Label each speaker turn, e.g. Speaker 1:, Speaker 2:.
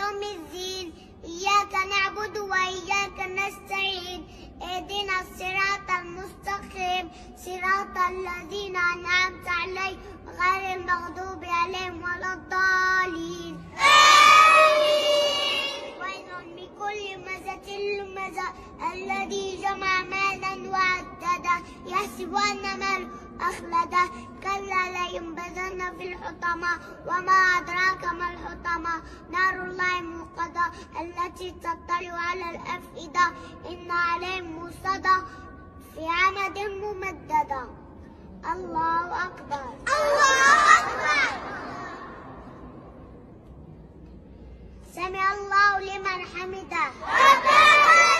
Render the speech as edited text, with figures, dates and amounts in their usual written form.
Speaker 1: يوم الدين إياك نعبد وإياك نستعين اهدنا الصراط المستقيم صراط الذين أنعمت عليهم غير المغضوب عليهم ولا الضالين. ويل لكل همزة لمزة الذي جمع مالا وعدده يحسب أن ماله أخلده كلا لينبذن في الحطمة وما أدراك ما الحطمة نار الله الموقدة التي تطلع على الأفئدة إن عليهم موصدة في عمد ممددة. الله أكبر. الله أكبر. سمع الله لمن حمده.